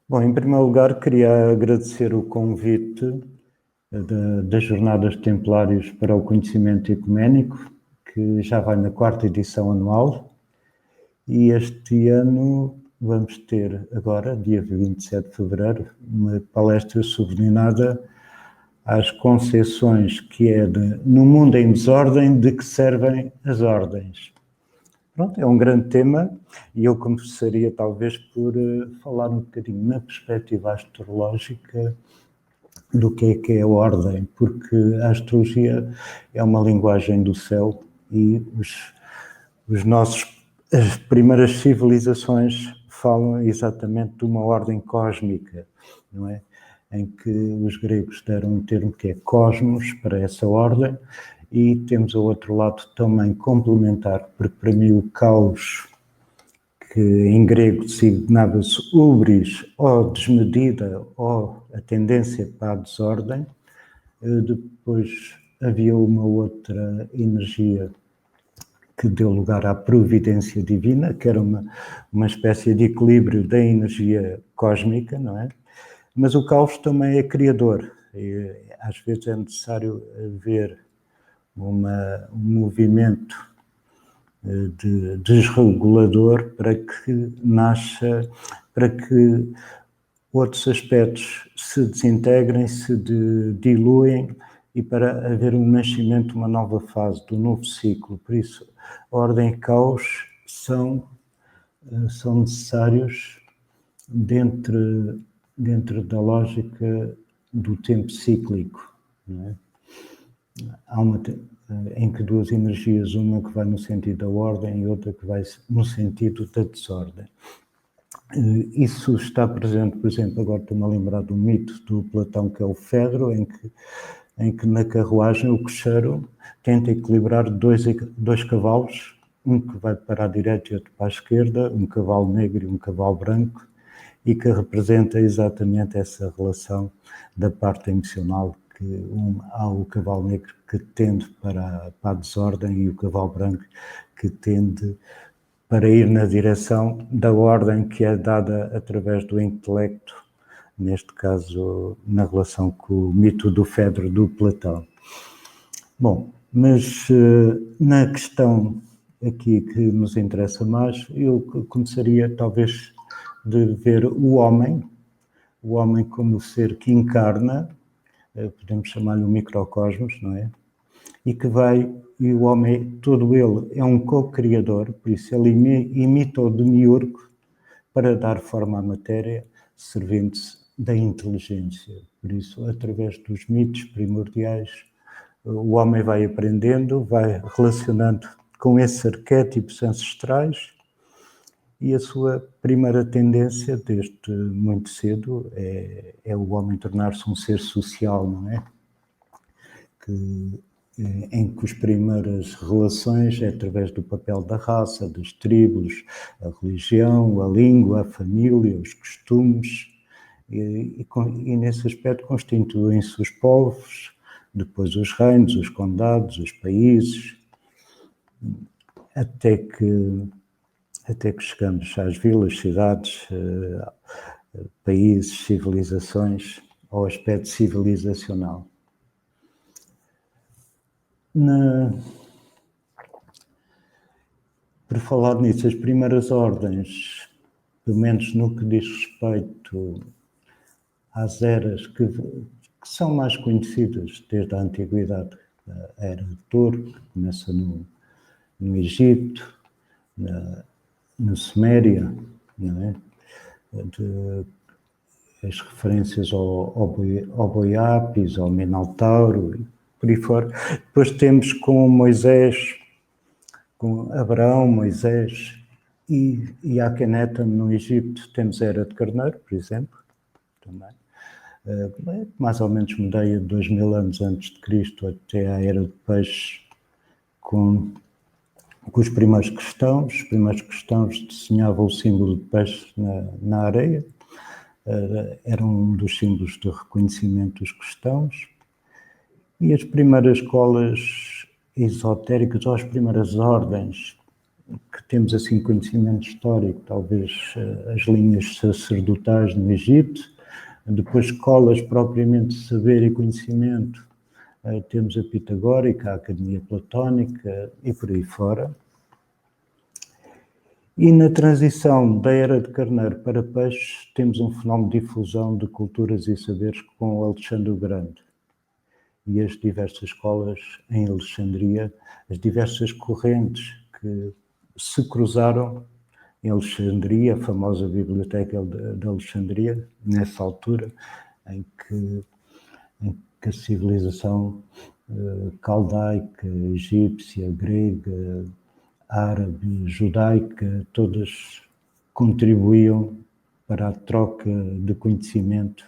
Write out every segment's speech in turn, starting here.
Bom, em primeiro lugar, queria agradecer o convite das Jornadas Templários para o Conhecimento Ecuménico, que já vai na 4ª edição anual, e este ano vamos ter agora, dia 27 de fevereiro, uma palestra subordinada às concepções que é no mundo em desordem, de que servem as ordens. Pronto, é um grande tema e eu começaria talvez por falar um bocadinho na perspectiva astrológica do que é a ordem, porque a astrologia é uma linguagem do céu e as primeiras civilizações falam exatamente de uma ordem cósmica, não é? Em que os gregos deram um termo que é cosmos para essa ordem, e temos o outro lado também complementar, porque para mim o caos, que em grego designava-se ubris, ou desmedida, ou a tendência para a desordem. Depois havia uma outra energia que deu lugar à providência divina, que era uma espécie de equilíbrio da energia cósmica, não é? Mas o caos também é criador. E, às vezes é necessário haver um movimento de desregulador para que nasça, para que outros aspectos se desintegrem, se diluem, e para haver um nascimento de uma nova fase, do novo ciclo. Por isso, a ordem e caos são necessários dentro da lógica do tempo cíclico, não é? Há em que duas energias, uma que vai no sentido da ordem e outra que vai no sentido da desordem. Isso está presente, por exemplo, agora estou-me a lembrar do mito do Platão, que é o Fedro, em que na carruagem o cocheiro tenta equilibrar dois cavalos, um que vai para a direita e outro para a esquerda, um cavalo negro e um cavalo branco, e que representa exatamente essa relação da parte emocional, que há o cavalo negro que tende para a desordem e o cavalo branco que tende para ir na direção da ordem que é dada através do intelecto, neste caso na relação com o mito do Fedro do Platão. Bom, mas na questão aqui que nos interessa mais, eu começaria talvez de ver o homem como o ser que encarna, podemos chamar-lhe o microcosmos, não é? E o homem, todo ele, é um co-criador, por isso ele imita o demiurgo para dar forma à matéria, servindo-se da inteligência. Por isso, através dos mitos primordiais, o homem vai aprendendo, vai relacionando com esses arquétipos ancestrais, e a sua primeira tendência, desde muito cedo, é o homem tornar-se um ser social, não é? Em que as primeiras relações é através do papel da raça, das tribos, a religião, a língua, a família, os costumes, e nesse aspecto constituem-se os povos, depois os reinos, os condados, os países, até que chegamos às vilas, cidades, países, civilizações, ao aspecto civilizacional. Por falar nisso, as primeiras ordens, pelo menos no que diz respeito às eras que são mais conhecidas desde a antiguidade, a era de Touro, que começa no Egito, na Suméria, não é? As referências ao Boi Apis, ao Minotauro, por aí fora. Depois temos com Moisés, com Abraão, Moisés e Akhennetón no Egito, temos a Era de Carneiro, por exemplo, também. Mais ou menos meia de 2000 anos antes de Cristo até à Era de Peixe, com os primeiros cristãos. Os primeiros cristãos desenhavam o símbolo de peixe na areia, era um dos símbolos de reconhecimento dos cristãos. E as primeiras escolas esotéricas, ou as primeiras ordens que temos assim conhecimento histórico, talvez as linhas sacerdotais no Egito, depois escolas propriamente de saber e conhecimento, temos a Pitagórica, a Academia Platónica e por aí fora. E na transição da Era de Carneiro para Peixe, temos um fenómeno de difusão de culturas e saberes com Alexandre o Grande. E as diversas escolas em Alexandria, as diversas correntes que se cruzaram em Alexandria, a famosa Biblioteca de Alexandria, nessa altura, em que a civilização caldaica, egípcia, grega, árabe, judaica, todas contribuíam para a troca de conhecimento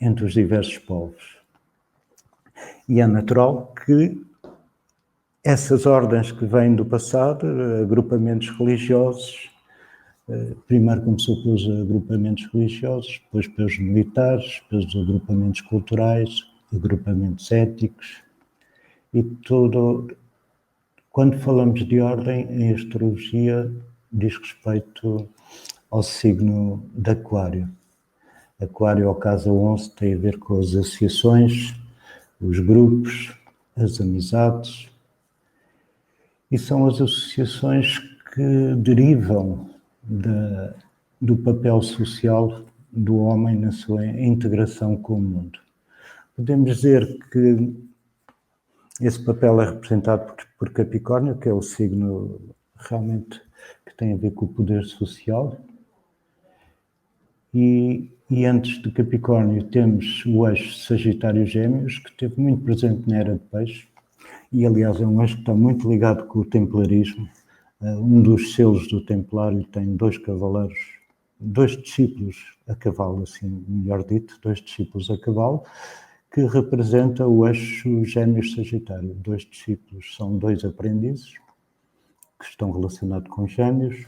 entre os diversos povos. E é natural que essas ordens que vêm do passado, agrupamentos religiosos, primeiro começou pelos agrupamentos religiosos, depois pelos militares, pelos agrupamentos culturais, agrupamentos éticos, e tudo. Quando falamos de ordem, em astrologia diz respeito ao signo de Aquário. Aquário, ao casa 11, tem a ver com as associações, os grupos, as amizades, e são as associações que derivam do papel social do homem na sua integração com o mundo. Podemos dizer que esse papel é representado por Capricórnio, que é o signo realmente que tem a ver com o poder social. E antes de Capricórnio temos o eixo Sagitário-Gêmeos, que esteve muito presente na Era de Peixe, e aliás é um eixo que está muito ligado com o templarismo. Um dos selos do Templário tem 2 cavaleiros, 2 discípulos a cavalo, assim, melhor dito, 2 discípulos a cavalo, que representa o eixo Gêmeos-Sagitário. 2 discípulos são 2 aprendizes que estão relacionados com Gêmeos.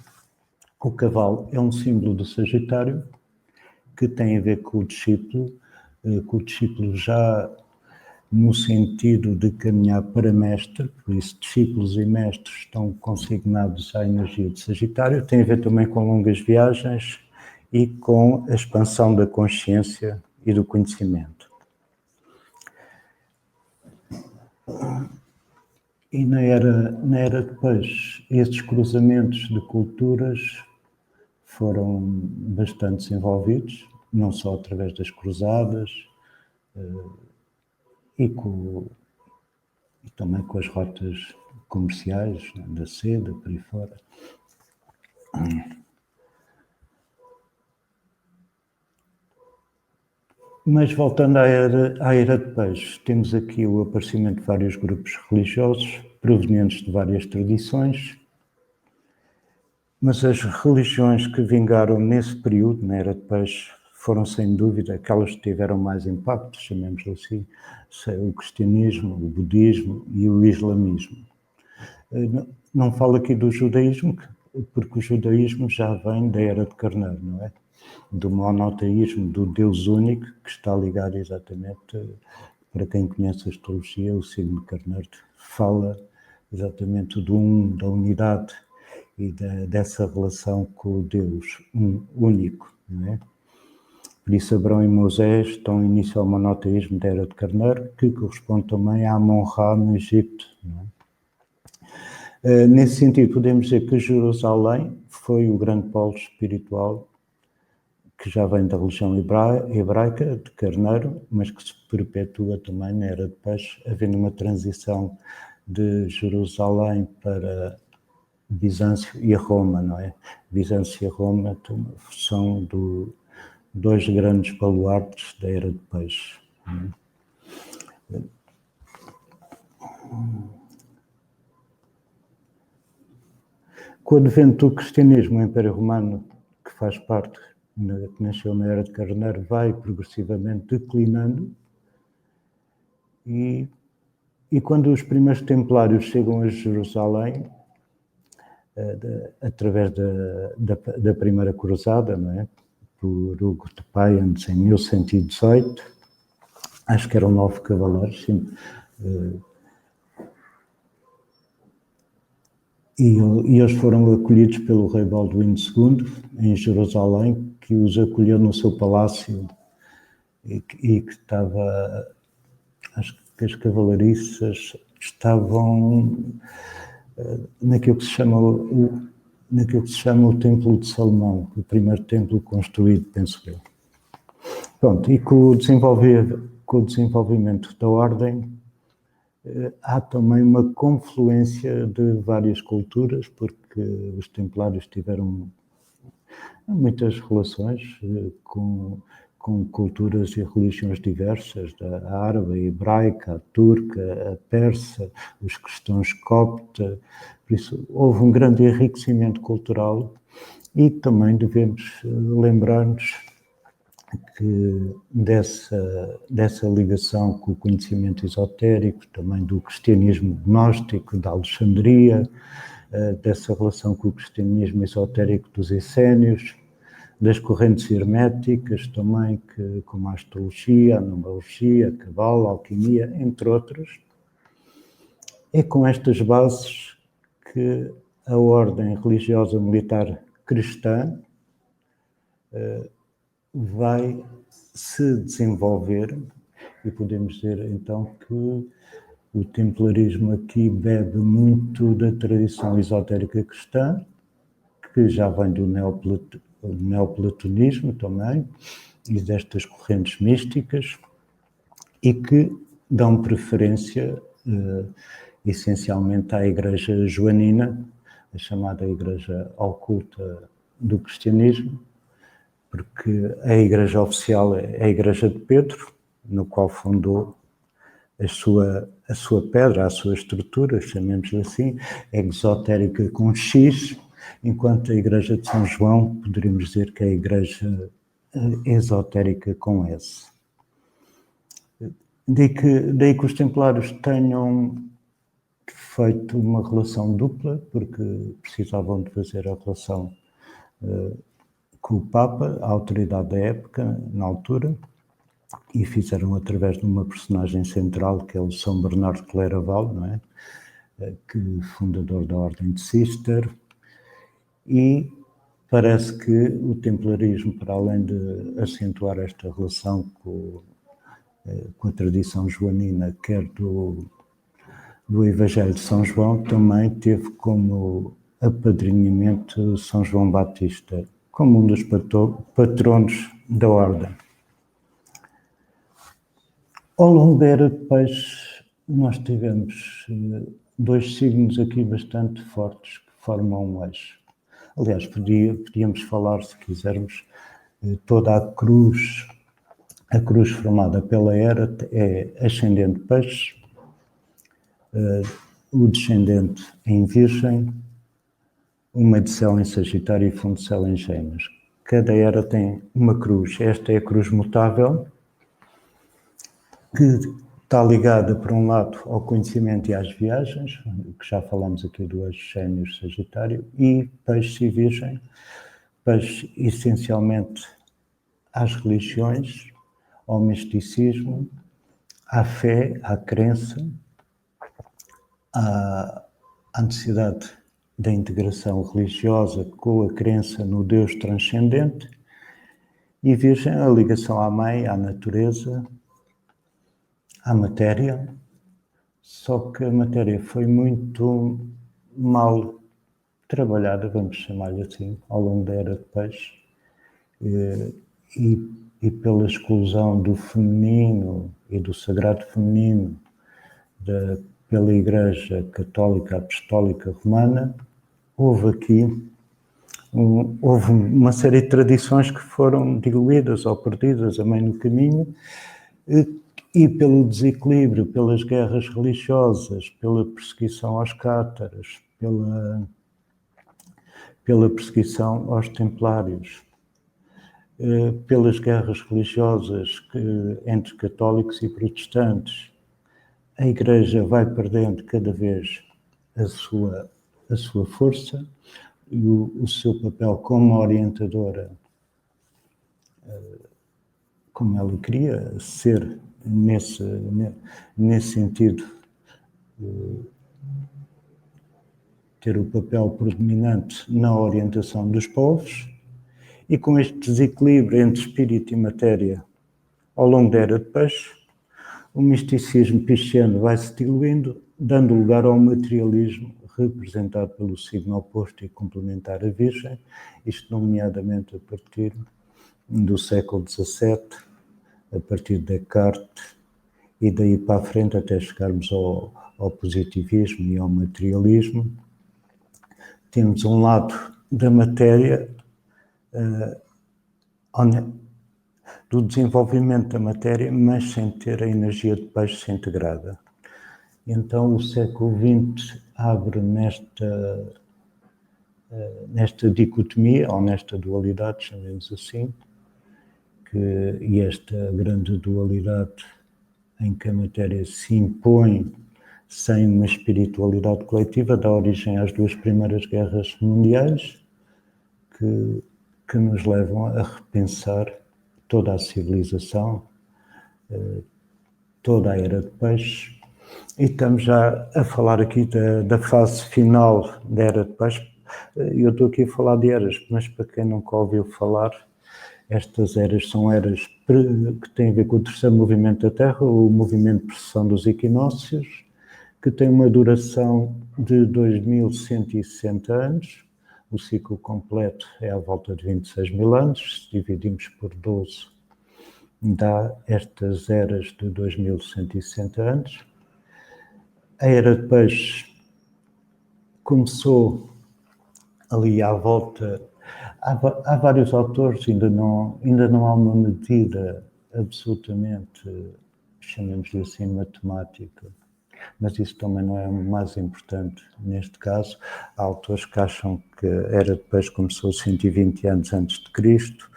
O cavalo é um símbolo do Sagitário, que tem a ver com o discípulo já no sentido de caminhar para mestre, por isso discípulos e mestres estão consignados à energia de Sagitário, tem a ver também com longas viagens e com a expansão da consciência e do conhecimento. E na era de Peixe, esses cruzamentos de culturas foram bastante desenvolvidos, não só através das cruzadas, e também com as rotas comerciais, né, da seda, por aí fora. Mas voltando à era de Peixe, temos aqui o aparecimento de vários grupos religiosos, provenientes de várias tradições, mas as religiões que vingaram nesse período, na Era de Peixe, foram sem dúvida aquelas que tiveram mais impacto, chamemos assim, o cristianismo, o budismo e o islamismo. Não falo aqui do judaísmo, porque o judaísmo já vem da Era de Carneiro, não é? Do monoteísmo, do Deus único, que está ligado exatamente, para quem conhece a astrologia, o signo de Carneiro fala exatamente da unidade e dessa relação com o Deus único, não é? Por isso, Abrão e Moisés dão início ao monoteísmo da Era de Carneiro, que corresponde também a Amon-Ra no Egito, não é? Nesse sentido, podemos dizer que Jerusalém foi o grande polo espiritual que já vem da religião hebraica, de Carneiro, mas que se perpetua também na Era de Peixe, havendo uma transição de Jerusalém para Bizâncio e Roma, não é? Bizâncio e Roma são dois grandes baluartes da Era de Peixe. Não é? Com o advento do cristianismo, o Império Romano, que faz parte, que nasceu na Era de Carneiro, vai progressivamente declinando, e quando os primeiros templários chegam a Jerusalém, através da primeira cruzada, não é? Por Hugo de Payens, em 1118, acho que eram 9 cavaleiros, sim. E eles foram acolhidos pelo rei Balduíno II, em Jerusalém, que os acolheu no seu palácio e que estava, acho que as cavalariças estavam naquilo que se chama o Templo de Salomão, o primeiro templo construído, penso eu. Pronto, e com o desenvolvimento da ordem, há também uma confluência de várias culturas, porque os templários tiveram muitas relações com culturas e religiões diversas, a árabe, a hebraica, a turca, a persa, os cristãos copta. Por isso, houve um grande enriquecimento cultural e também devemos lembrar-nos que dessa ligação com o conhecimento esotérico, também do cristianismo gnóstico da Alexandria, dessa relação com o cristianismo esotérico dos essénios, das correntes herméticas também, como a astrologia, a numerologia, a cabala, a alquimia, entre outras. É com estas bases que a ordem religiosa militar cristã vai se desenvolver, e podemos dizer então que o templarismo aqui bebe muito da tradição esotérica cristã, que já vem do neoplatonismo também, e destas correntes místicas, e que dão preferência essencialmente à Igreja Joanina, a chamada Igreja Oculta do Cristianismo, porque a Igreja oficial é a Igreja de Pedro, no qual fundou a sua pedra, a sua estrutura, chamemos-lhe assim, exotérica com X, enquanto a Igreja de São João poderíamos dizer que é a Igreja esotérica com S. Daí que os templários tenham feito uma relação dupla, porque precisavam de fazer a relação com o Papa, a autoridade da época, na altura, e fizeram através de uma personagem central, que é o São Bernardo de Claraval, não é? Que fundador da Ordem de Cister, e parece que o templarismo, para além de acentuar esta relação com a tradição joanina, quer do Evangelho de São João, também teve como apadrinhamento São João Batista, como um dos patronos da Ordem. Ao longo da Era de Peixe, nós tivemos dois signos aqui bastante fortes que formam um eixo. Aliás, podíamos falar, se quisermos, toda a cruz formada pela Era é ascendente Peixe, o descendente em Virgem, o meio de céu em Sagitário e fundo de céu em Gêmeos. Cada Era tem uma cruz. Esta é a cruz mutável, que está ligada, por um lado, ao conhecimento e às viagens, que já falamos aqui do eixo Gêmeos-Sagitário, e Peixe e Virgem, Peixe essencialmente às religiões, ao misticismo, à fé, à crença, à necessidade da integração religiosa com a crença no Deus transcendente, e Virgem, a ligação à mãe, à natureza, à matéria, só que a matéria foi muito mal trabalhada, vamos chamar-lhe assim, ao longo da Era de Peixe, e pela exclusão do feminino e do sagrado feminino pela Igreja Católica Apostólica Romana, houve uma série de tradições que foram diluídas ou perdidas a meio no caminho, e pelo desequilíbrio, pelas guerras religiosas, pela perseguição aos cátaros, pela perseguição aos templários, pelas guerras religiosas entre católicos e protestantes, a Igreja vai perdendo cada vez a sua força e o seu papel como orientadora, como ela queria ser nesse sentido ter o papel predominante na orientação dos povos, e com este desequilíbrio entre espírito e matéria ao longo da Era de Peixe, o misticismo pisciano vai se diluindo, dando lugar ao materialismo representado pelo signo oposto e complementar a Virgem, isto nomeadamente a partir do século XVII, a partir de Descartes, e daí para a frente até chegarmos ao positivismo e ao materialismo. Temos um lado da matéria, do desenvolvimento da matéria, mas sem ter a energia de peixe integrada. Então o século XX abre nesta dicotomia, ou nesta dualidade, chamemos assim, e esta grande dualidade em que a matéria se impõe sem uma espiritualidade coletiva, dá origem às duas primeiras guerras mundiais, que nos levam a repensar toda a civilização, toda a Era de Peixe. E estamos já a falar aqui da fase final da Era de Peixe. Eu estou aqui a falar de eras, mas para quem nunca ouviu falar, estas eras são eras que têm a ver com o terceiro movimento da Terra, o movimento de precessão dos equinócios, que tem uma duração de 2160 anos. O ciclo completo é à volta de 26 mil anos, se dividimos por 12, dá estas eras de 2160 anos. A Era de Peixe começou ali à volta. Há vários autores, ainda não há uma medida absolutamente, chamemos-lhe assim, matemática, mas isso também não é o mais importante neste caso. Há autores que acham que a Era de Peixe começou 120 anos antes de Cristo,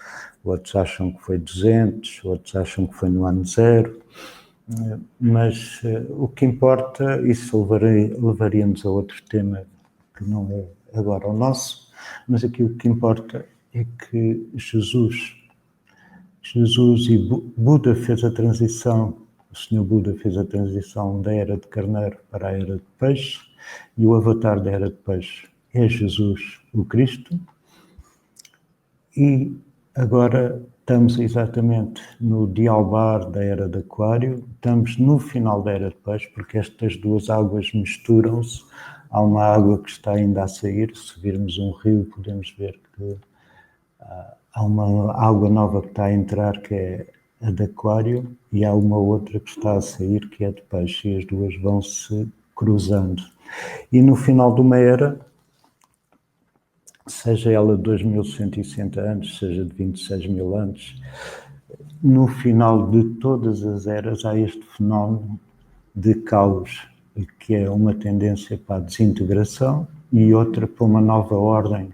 outros acham que foi 200, outros acham que foi no ano 0, mas o que importa, isso levaria-nos a outro tema que não é agora o nosso, mas aqui o que importa é que Jesus e Buda fez a transição, o Senhor Buda fez a transição da Era de Carneiro para a Era de Peixe, e o avatar da Era de Peixe é Jesus, o Cristo, e agora estamos exatamente no dialbar da Era de Aquário, estamos no final da Era de Peixe, porque estas duas águas misturam-se. Há uma água que está ainda a sair, se virmos um rio podemos ver que há uma água nova que está a entrar, que é a de Aquário, e há uma outra que está a sair, que é de Peixe, e as duas vão se cruzando. E no final de uma era, seja ela de 2160 anos, seja de 26 mil anos, no final de todas as eras há este fenómeno de caos, que é uma tendência para a desintegração e outra para uma nova ordem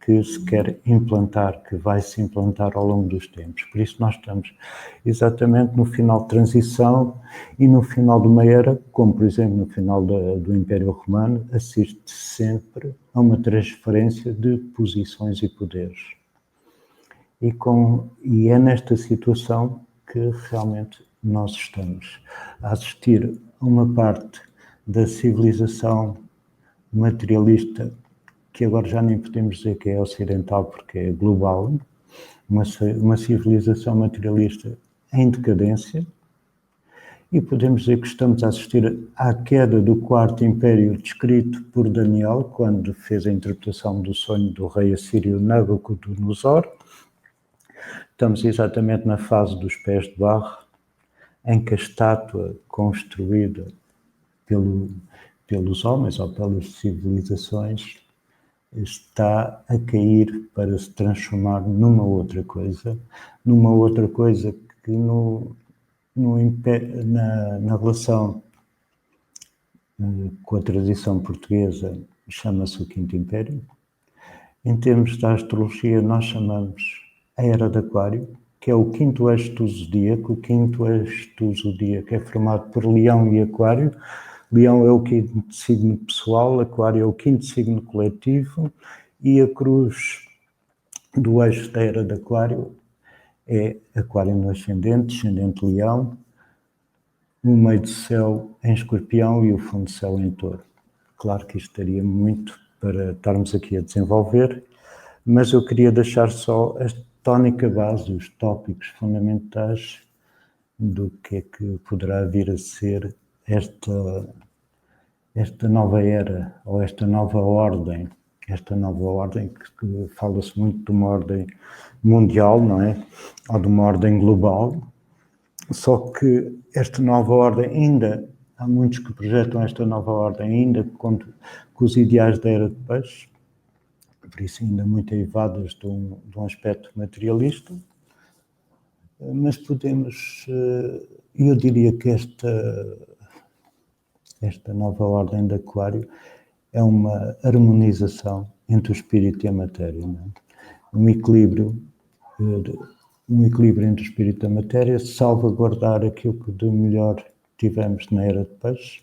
que se quer implantar, que vai se implantar ao longo dos tempos. Por isso nós estamos exatamente no final de transição e no final de uma era, como por exemplo no final do Império Romano, assiste sempre a uma transferência de posições e poderes. E é nesta situação que realmente nós estamos a assistir a uma parte da civilização materialista, que agora já nem podemos dizer que é ocidental porque é global, uma civilização materialista em decadência, e podemos dizer que estamos a assistir à queda do quarto império descrito por Daniel, quando fez a interpretação do sonho do rei assírio Nabucodonosor. Estamos exatamente na fase dos pés de barro, em que a estátua construída pelos homens ou pelas civilizações está a cair para se transformar numa outra coisa que na relação com a tradição portuguesa chama-se o Quinto Império. Em termos da astrologia, nós chamamos a Era de Aquário, que é o quinto eixo do zodíaco. O quinto eixo do zodíaco é formado por Leão e Aquário. Leão é o quinto signo pessoal, Aquário é o quinto signo coletivo, e a cruz do eixo da Era de Aquário é Aquário no ascendente, descendente Leão, o meio do céu em Escorpião e o fundo do céu em Touro. Claro que isto daria muito para estarmos aqui a desenvolver, mas eu queria deixar só a tónica base, os tópicos fundamentais do que é que poderá vir a ser esta nova era, ou esta nova ordem que fala-se muito de uma ordem mundial, não é? Ou de uma ordem global, só que esta nova ordem ainda, há muitos que projetam esta nova ordem ainda com os ideais da Era de Peixe, por isso ainda muito eivadas de um aspecto materialista, mas podemos, eu diria que esta nova ordem de Aquário é uma harmonização entre o espírito e a matéria, não é? Um equilíbrio entre o espírito e a matéria, salvaguardar aquilo que de melhor tivemos na Era de Peixe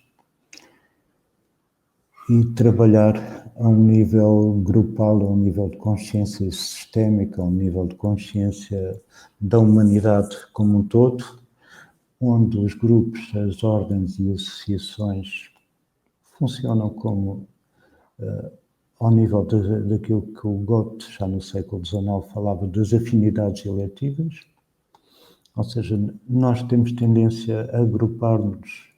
e trabalhar a um nível grupal, a um nível de consciência sistémica, a um nível de consciência da humanidade como um todo, onde os grupos, as ordens e associações funcionam como ao nível daquilo que o Goethe, já no século XIX, falava das afinidades eletivas, ou seja, nós temos tendência a agrupar-nos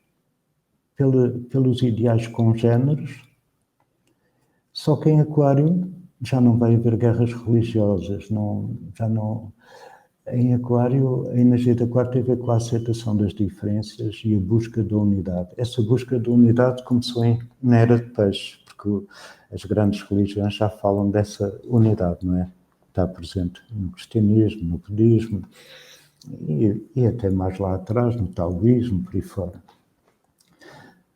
pelos ideais congêneros, só que em Aquário já não vai haver guerras religiosas, em Aquário, a energia de Aquário tem a ver com a aceitação das diferenças e a busca da unidade. Essa busca da unidade começou na Era de Peixe, porque as grandes religiões já falam dessa unidade, não é? Está presente no cristianismo, no budismo e até mais lá atrás, no taoísmo, por aí fora.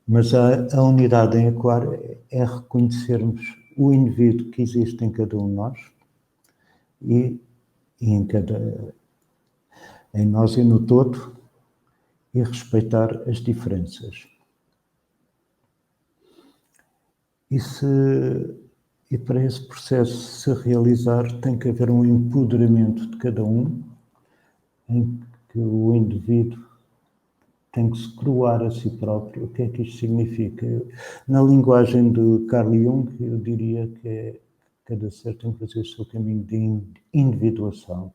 Mas a unidade em Aquário é reconhecermos o indivíduo que existe em cada um de nós e em nós e no todo, e respeitar as diferenças. E para esse processo se realizar, tem que haver um empoderamento de cada um, em que o indivíduo tem que se coroar a si próprio. O que é que isto significa? Na linguagem de Carl Jung, eu diria que cada ser tem que fazer o seu caminho de individuação,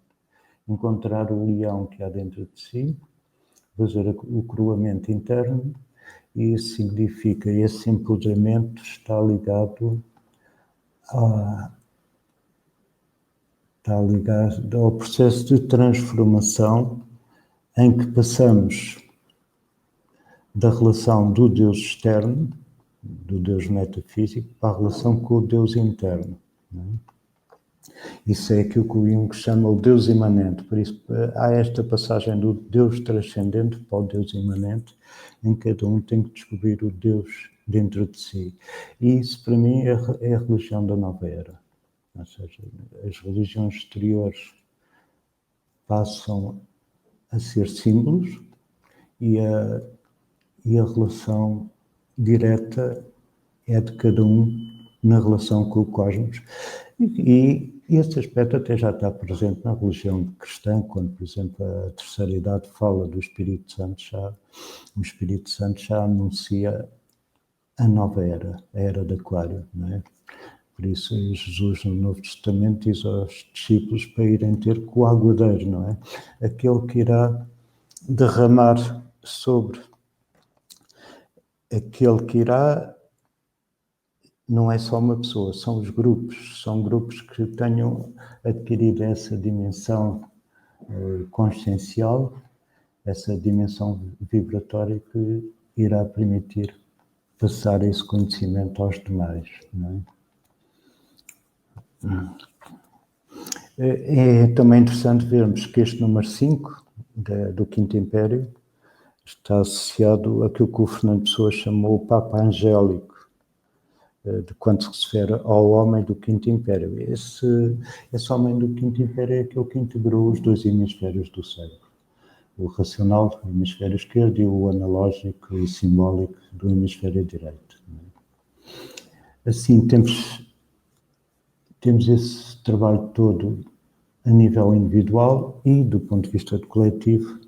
encontrar o leão que há dentro de si, fazer o coroamento interno, e isso significa, esse empoderamento está ligado ao processo de transformação em que passamos da relação do Deus externo, do Deus metafísico, para a relação com o Deus interno. Não é? Isso é aquilo que o Jung chama o Deus imanente. Por isso, há esta passagem do Deus transcendente para o Deus imanente, em que cada um tem que descobrir o Deus dentro de si. E isso, para mim, é a religião da nova era. Ou seja, as religiões exteriores passam a ser símbolos e a relação direta é de cada um na relação com o cosmos. E esse aspecto até já está presente na religião cristã, quando, por exemplo, a terceira idade fala do Espírito Santo, o Espírito Santo já anuncia a nova era, a era de Aquário, não é? Por isso, Jesus, no Novo Testamento, diz aos discípulos para irem ter com o aguadeiro, não é? Aquele que irá derramar sobre aquele que irá. Não é só uma pessoa, são grupos que tenham adquirido essa dimensão consciencial, essa dimensão vibratória que irá permitir passar esse conhecimento aos demais. Não é? É também interessante vermos que este número 5 do Quinto Império está associado àquilo que o Fernando Pessoa chamou o Papa Angélico, de quando se refere ao homem do Quinto Império. Esse homem do Quinto Império é aquele que integrou os dois hemisférios do cérebro. O racional do hemisfério esquerdo e o analógico e simbólico do hemisfério direito. Assim, temos esse trabalho todo a nível individual e, do ponto de vista do coletivo,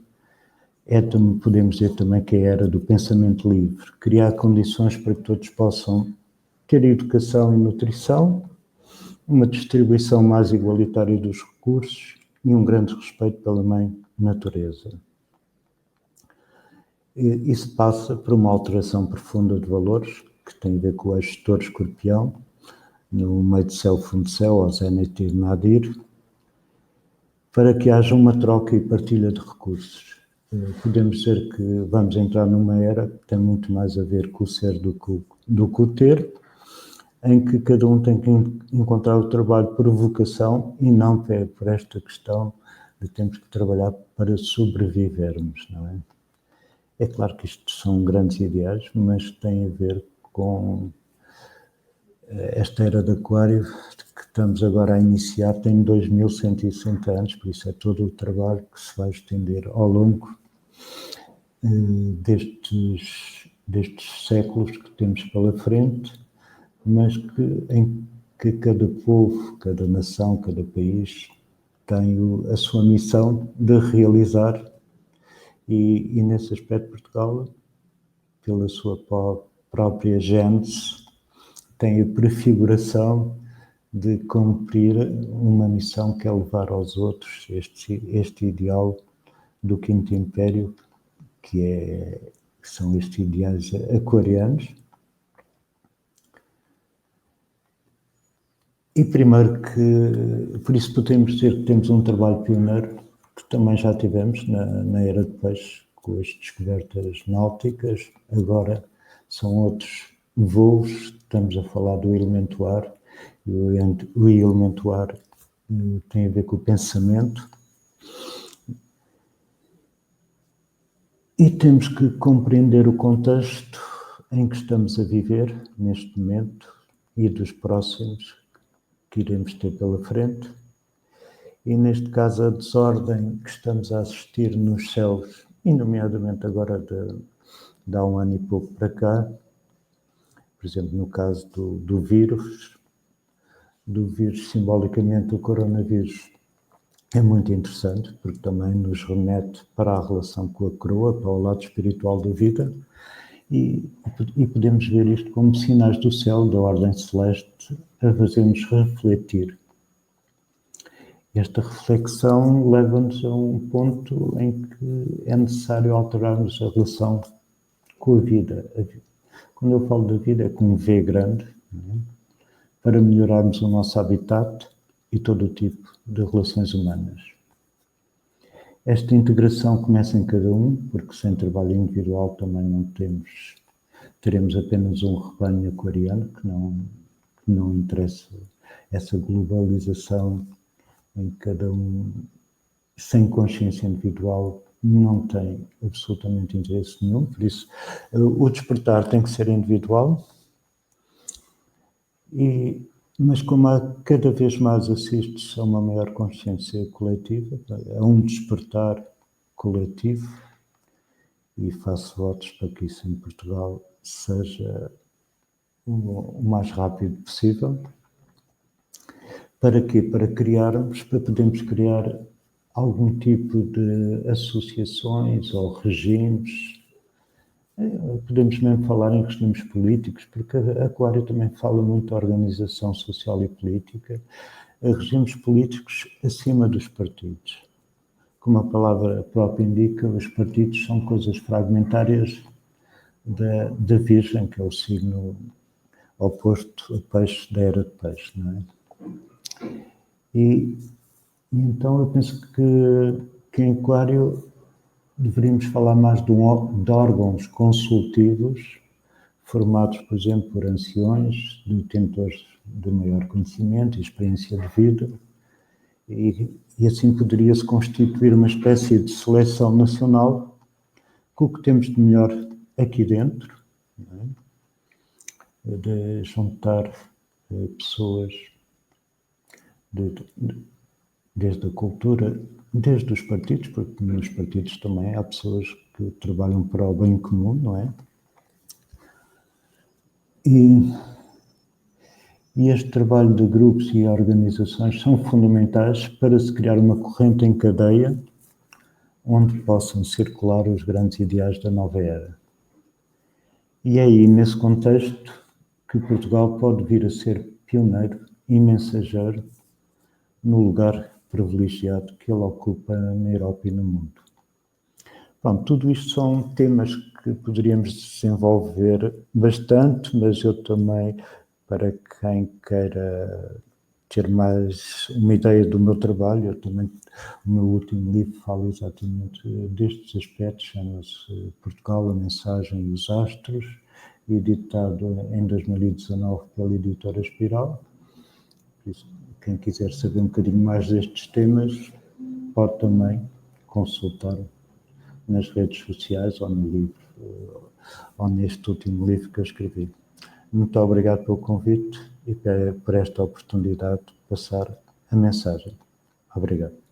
podemos dizer também que é a era do pensamento livre, criar condições para que todos possam ter educação e nutrição, uma distribuição mais igualitária dos recursos e um grande respeito pela mãe natureza. Isso passa por uma alteração profunda de valores, que tem a ver com o gestor escorpião, no meio de céu, fundo de céu, ao Zenit de Nadir, para que haja uma troca e partilha de recursos. Podemos dizer que vamos entrar numa era que tem muito mais a ver com o ser do que o ter, em que cada um tem que encontrar o trabalho por vocação e não por esta questão de temos que trabalhar para sobrevivermos, não é? É claro que isto são grandes ideais, mas tem a ver com esta era de Aquário que estamos agora a iniciar, tem 2160 anos, por isso é todo o trabalho que se vai estender ao longo destes séculos que temos pela frente, mas em que cada povo, cada nação, cada país tem a sua missão de realizar e nesse aspecto Portugal, pela sua própria gênese, tem a prefiguração de cumprir uma missão que é levar aos outros este ideal do Quinto Império, que são estes ideais aquarianos. E primeiro por isso podemos dizer que temos um trabalho pioneiro, que também já tivemos na Era de Peixe, com as descobertas náuticas, agora são outros voos, estamos a falar do elemento ar, e o elemento ar tem a ver com o pensamento, e temos que compreender o contexto em que estamos a viver neste momento e dos próximos que iremos ter pela frente, e neste caso a desordem que estamos a assistir nos céus, e nomeadamente agora de há um ano e pouco para cá, por exemplo, no caso do vírus simbolicamente o coronavírus, é muito interessante, porque também nos remete para a relação com a coroa, para o lado espiritual da vida, e podemos ver isto como sinais do céu, da ordem celeste, a fazer-nos refletir. Esta reflexão leva-nos a um ponto em que é necessário alterarmos a relação com a vida. Quando eu falo da vida é com um V grande, não é? Para melhorarmos o nosso habitat e todo o tipo de relações humanas. Esta integração começa em cada um, porque sem trabalho individual também não teremos apenas um rebanho aquariano, que não interessa essa globalização em que cada um, sem consciência individual, não tem absolutamente interesse nenhum. Por isso, o despertar tem que ser individual, mas como cada vez mais assiste-se a uma maior consciência coletiva, a um despertar coletivo, e faço votos para que isso em Portugal seja o mais rápido possível. Para quê? Para podermos criar algum tipo de associações ou regimes. Podemos mesmo falar em regimes políticos, porque a Aquário também fala muito de organização social e política, regimes políticos acima dos partidos. Como a palavra própria indica, os partidos são coisas fragmentárias da Virgem, que é o signo oposto a Peixe, da Era de Peixe, não é? E então eu penso que em Aquário deveríamos falar mais de órgãos consultivos formados, por exemplo, por anciões, detentores de maior conhecimento e experiência de vida, e assim poderia-se constituir uma espécie de seleção nacional com o que temos de melhor aqui dentro, não é? De juntar pessoas desde a cultura, desde os partidos, porque nos partidos também há pessoas que trabalham para o bem comum, não é? E este trabalho de grupos e organizações são fundamentais para se criar uma corrente em cadeia onde possam circular os grandes ideais da nova era. E aí, nesse contexto, que Portugal pode vir a ser pioneiro e mensageiro no lugar privilegiado que ele ocupa na Europa e no mundo. Bom, tudo isto são temas que poderíamos desenvolver bastante, mas eu também, para quem queira ter mais uma ideia do meu trabalho, eu também, o meu último livro fala exatamente destes aspectos, chama-se Portugal, a Mensagem e os Astros, editado em 2019 pela editora Espiral. Por isso, quem quiser saber um bocadinho mais destes temas, pode também consultar nas redes sociais ou no livro, ou neste último livro que eu escrevi. Muito obrigado pelo convite e por esta oportunidade de passar a mensagem. Obrigado.